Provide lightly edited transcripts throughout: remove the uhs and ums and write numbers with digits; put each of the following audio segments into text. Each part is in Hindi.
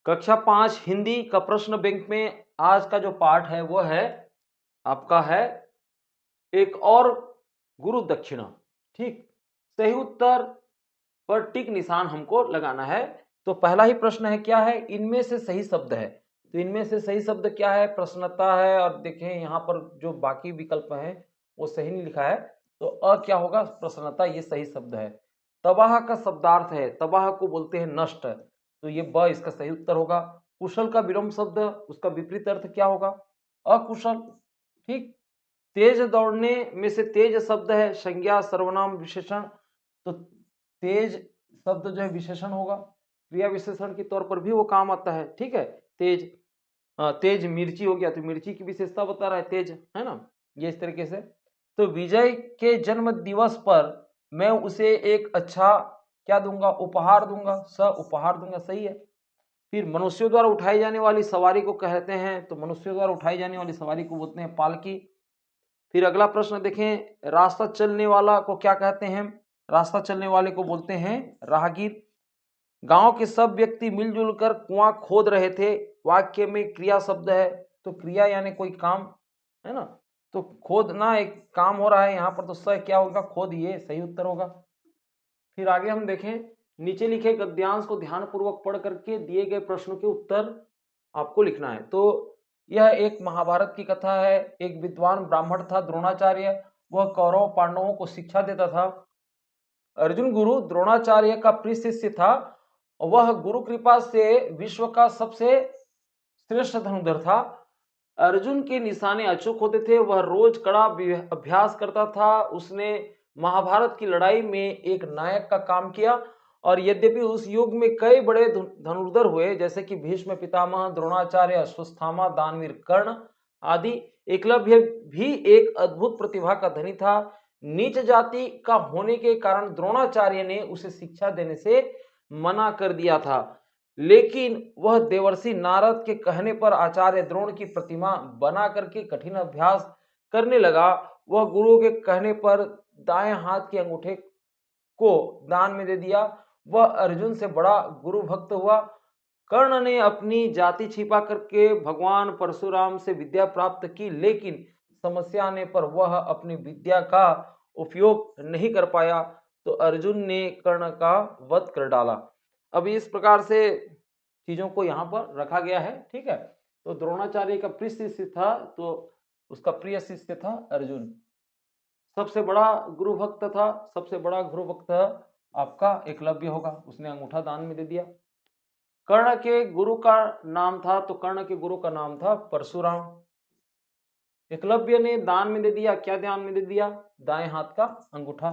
कक्षा 5 हिंदी का प्रश्न बैंक में आज का जो पाठ है वो है आपका है एक और गुरु दक्षिणा। ठीक, सही उत्तर पर टिक निशान हमको लगाना है। तो पहला ही प्रश्न है, क्या है, इनमें से सही शब्द है। तो इनमें से सही शब्द क्या है, प्रश्नता है। और देखें यहाँ पर जो बाकी विकल्प हैं वो सही नहीं लिखा है, तो अ क्या होगा, प्रश्नता, ये सही शब्द है। तबाह का शब्दार्थ है, तबाह को बोलते हैं नष्ट, तो ये ब इसका सही उत्तर होगा। कुशल का विलोम शब्द, उसका विपरीत अर्थ क्या होगा, अकुशल। ठीक, तेज दौड़ने में से तेज शब्द है संज्ञा सर्वनाम विशेषण, तो तेज शब्द जो है विशेषण होगा, क्रिया विशेषण के तौर पर भी वो काम आता है। ठीक है, तेज, तेज मिर्ची हो गया, तो मिर्ची की विशेषता बता रहा है तेज, है ना, ये इस तरीके से। तो विजय के जन्म दिवस पर मैं उसे एक अच्छा क्या दूंगा, उपहार दूंगा, उपहार दूंगा, सही है। फिर मनुष्यों द्वारा उठाई जाने वाली सवारी को कहते हैं, तो मनुष्यों द्वारा उठाई जाने वाली सवारी को बोलते हैं पालकी। फिर अगला प्रश्न देखें, रास्ता चलने वाला को क्या कहते हैं, रास्ता चलने वाले को बोलते हैं राहगीर। गांव के सब व्यक्ति मिलजुल कर कुआं खोद रहे थे, वाक्य में क्रिया शब्द है, तो क्रिया यानी कोई काम, है ना, तो खोदना एक काम हो रहा है यहाँ पर, तो स क्या होगा, खोद, ये सही उत्तर होगा। फिर आगे हम देखें, नीचे लिखे गद्यांश को ध्यानपूर्वक पढ़ करके दिए गए प्रश्नों के उत्तर आपको लिखना है। तो यह एक महाभारत की कथा है। एक विद्वान ब्राह्मण था द्रोणाचार्य, वह कौरव पांडवों को शिक्षा देता था। अर्जुन गुरु द्रोणाचार्य का प्रिय शिष्य था। वह गुरु कृपा से विश्व का सबसे श्रेष्ठ धनुर्धर था। अर्जुन के निशाने अचूक होते थे, वह रोज कड़ा अभ्यास करता था। उसने महाभारत की लड़ाई में एक नायक का काम किया, और यद्यपि उस युग में कई बड़े धनुर्धर हुए, जैसे कि भीष्म पितामह, द्रोणाचार्य, अश्वत्थामा, दानवीर कर्ण आदि, एकलव्य भी एक अद्भुत प्रतिभा का धनी था। नीच जाति का होने के कारण द्रोणाचार्य ने उसे शिक्षा देने से मना कर दिया था, लेकिन वह देवर्षि नारद के कहने पर आचार्य द्रोण की प्रतिमा बना करके कठिन अभ्यास करने लगा। वह गुरु के कहने पर दाएं हाथ के अंगूठे को दान में दे दिया। वह अर्जुन से बड़ा गुरु भक्त हुआ। कर्ण ने अपनी जाति छिपा करके भगवान परशुराम से विद्या प्राप्त की, लेकिन समस्या आने पर वह अपनी विद्या का उपयोग नहीं कर पाया, तो अर्जुन ने कर्ण का वध कर डाला। अब इस प्रकार से चीजों को यहाँ पर रखा गया है। ठीक है, तो द्रोणाचार्य का प्रिय शिष्य था, तो उसका प्रिय शिष्य था अर्जुन। सबसे बड़ा गुरु भक्त था, सबसे बड़ा गुरु भक्त आपका एकलव्य होगा, उसने अंगूठा दान में दे दिया। कर्ण के गुरु का नाम था, तो कर्ण के गुरु का नाम था परशुराम। एकलव्य ने दान में दे दिया, क्या दान में दे दिया, दाएं हाथ का अंगूठा।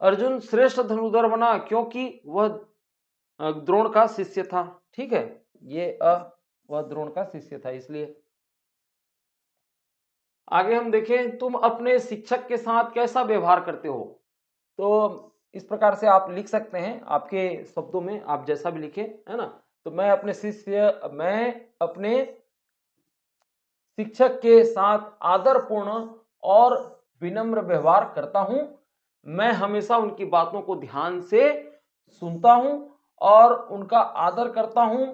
अर्जुन श्रेष्ठ धनुर्धर बना क्योंकि वह द्रोण का शिष्य था। ठीक है, ये वह द्रोण का शिष्य था, इसलिए। आगे हम देखें, तुम अपने शिक्षक के साथ कैसा व्यवहार करते हो। तो इस प्रकार से आप लिख सकते हैं, आपके शब्दों में आप जैसा भी लिखे, है ना। तो मैं अपने शिक्षक के साथ आदरपूर्ण और विनम्र व्यवहार करता हूं। मैं हमेशा उनकी बातों को ध्यान से सुनता हूं और उनका आदर करता हूं।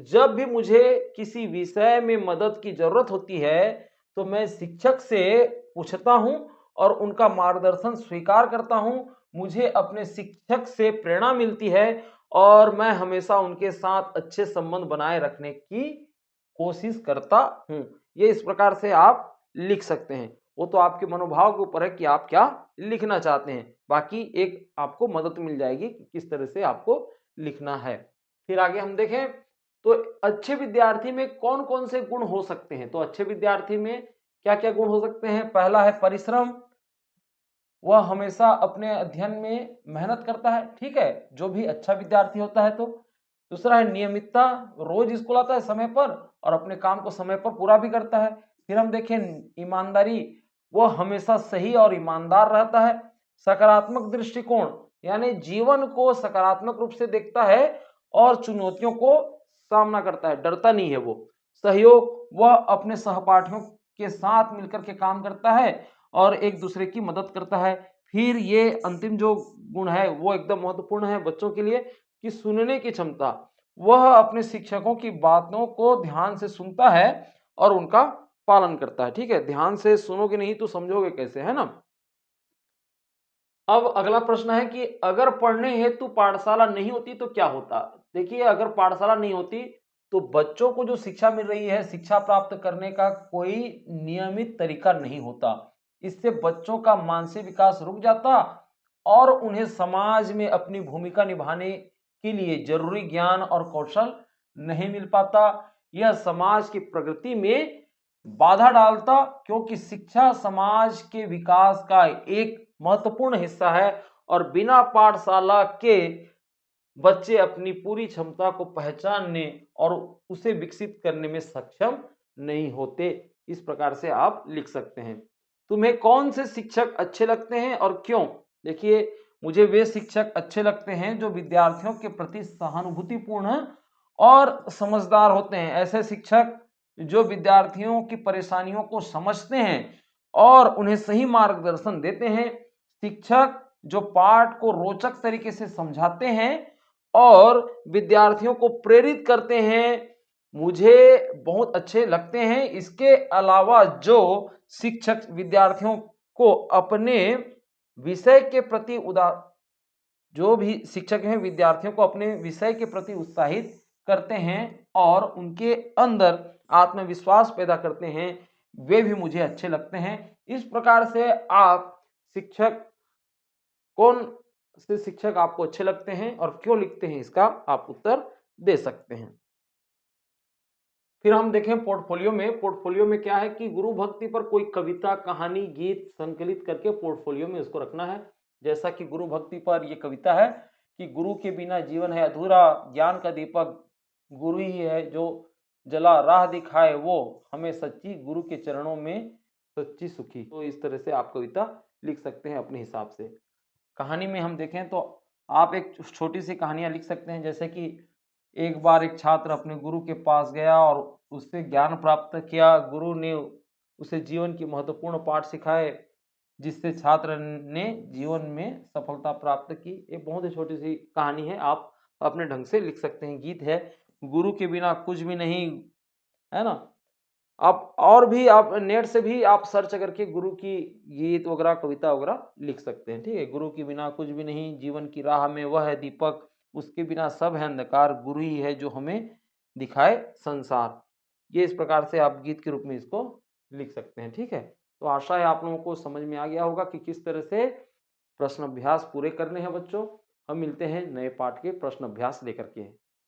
जब भी मुझे किसी विषय में मदद की जरूरत होती है, तो मैं शिक्षक से पूछता हूं और उनका मार्गदर्शन स्वीकार करता हूं। मुझे अपने शिक्षक से प्रेरणा मिलती है और मैं हमेशा उनके साथ अच्छे संबंध बनाए रखने की कोशिश करता हूं। ये इस प्रकार से आप लिख सकते हैं। वो तो आपके मनोभाव के ऊपर है कि आप क्या लिखना चाहते हैं, बाकी एक आपको मदद मिल जाएगी कि किस तरह से आपको लिखना है। फिर आगे हम देखें, तो अच्छे विद्यार्थी में कौन कौन से गुण हो सकते हैं। तो अच्छे विद्यार्थी में क्या क्या गुण हो सकते हैं। पहला है परिश्रम, वह हमेशा अपने अध्ययन में मेहनत करता है। ठीक है, जो भी अच्छा विद्यार्थी होता है। तो दूसरा है नियमितता, रोज स्कूल आता है समय पर और अपने काम को समय पर पूरा भी करता है। फिर हम देखें ईमानदारी, वह हमेशा सही और ईमानदार रहता है। सकारात्मक दृष्टिकोण, यानी जीवन को सकारात्मक रूप से देखता है और चुनौतियों को सामना करता है, डरता नहीं है वो। सहयोग, वह अपने सहपाठियों के साथ मिलकर के काम करता है और एक दूसरे की मदद करता है। फिर ये अंतिम जो गुण है वो एकदम महत्वपूर्ण है बच्चों के लिए, कि सुनने की क्षमता, वह अपने शिक्षकों की बातों को ध्यान से सुनता है और उनका पालन करता है। ठीक है, ध्यान से सुनोगे नहीं तो समझोगे कैसे, है ना। अब अगला प्रश्न है कि अगर पढ़ने हेतु पाठशाला नहीं होती तो क्या होता। देखिए, अगर पाठशाला नहीं होती तो बच्चों को जो शिक्षा मिल रही है, शिक्षा प्राप्त करने का कोई नियमित तरीका नहीं होता। इससे बच्चों का मानसिक विकास रुक जाता और उन्हें समाज में अपनी भूमिका निभाने के लिए जरूरी ज्ञान और कौशल नहीं मिल पाता। यह समाज की प्रगति में बाधा डालता, क्योंकि शिक्षा समाज के विकास का एक महत्वपूर्ण हिस्सा है और बिना पाठशाला के बच्चे अपनी पूरी क्षमता को पहचानने और उसे विकसित करने में सक्षम नहीं होते। इस प्रकार से आप लिख सकते हैं। तुम्हें कौन से शिक्षक अच्छे लगते हैं और क्यों। देखिए, मुझे वे शिक्षक अच्छे लगते हैं जो विद्यार्थियों के प्रति सहानुभूतिपूर्ण और समझदार होते हैं। ऐसे शिक्षक जो विद्यार्थियों की परेशानियों को समझते हैं और उन्हें सही मार्गदर्शन देते हैं। शिक्षक जो पाठ को रोचक तरीके से समझाते हैं और विद्यार्थियों को प्रेरित करते हैं, मुझे बहुत अच्छे लगते हैं। इसके अलावा जो शिक्षक विद्यार्थियों को अपने विषय के प्रति जो भी शिक्षक हैं विद्यार्थियों को अपने विषय के प्रति उत्साहित करते हैं और उनके अंदर आत्मविश्वास पैदा करते हैं, वे भी मुझे अच्छे लगते हैं। इस प्रकार से आप शिक्षक, कौन से शिक्षक आपको अच्छे लगते हैं और क्यों लिखते हैं, इसका आप उत्तर दे सकते हैं। फिर हम देखें पोर्टफोलियो में। पोर्टफोलियो में क्या है कि गुरु भक्ति पर कोई कविता, कहानी, गीत संकलित करके पोर्टफोलियो में उसको रखना है। जैसा कि गुरु भक्ति पर यह कविता है कि गुरु के बिना जीवन है अधूरा, ज्ञान का दीपक गुरु ही है, जो जला राह दिखाए वो हमें सच्ची, गुरु के चरणों में सच्ची सुखी। तो इस तरह से आप कविता लिख सकते हैं अपने हिसाब से। कहानी में हम देखें तो आप एक छोटी सी कहानियां लिख सकते हैं, जैसे कि एक बार एक छात्र अपने गुरु के पास गया और उससे ज्ञान प्राप्त किया। गुरु ने उसे जीवन की महत्वपूर्ण पाठ सिखाए, जिससे छात्र ने जीवन में सफलता प्राप्त की। एक बहुत ही छोटी सी कहानी है, आप अपने ढंग से लिख सकते हैं। गीत है गुरु के बिना कुछ भी नहीं, है ना। आप और भी आप नेट से भी आप सर्च करके गुरु की गीत वगैरह, कविता वगैरह लिख सकते हैं। ठीक है, गुरु के बिना कुछ भी नहीं, जीवन की राह में वह है दीपक, उसके बिना सब है अंधकार, गुरु ही है जो हमें दिखाए संसार। ये इस प्रकार से आप गीत के रूप में इसको लिख सकते हैं। ठीक है, तो आशा है आप लोगों को समझ में आ गया होगा कि किस तरह से प्रश्न अभ्यास पूरे करने हैं बच्चों। हम मिलते हैं नए पाठ के प्रश्न अभ्यास लेकर के।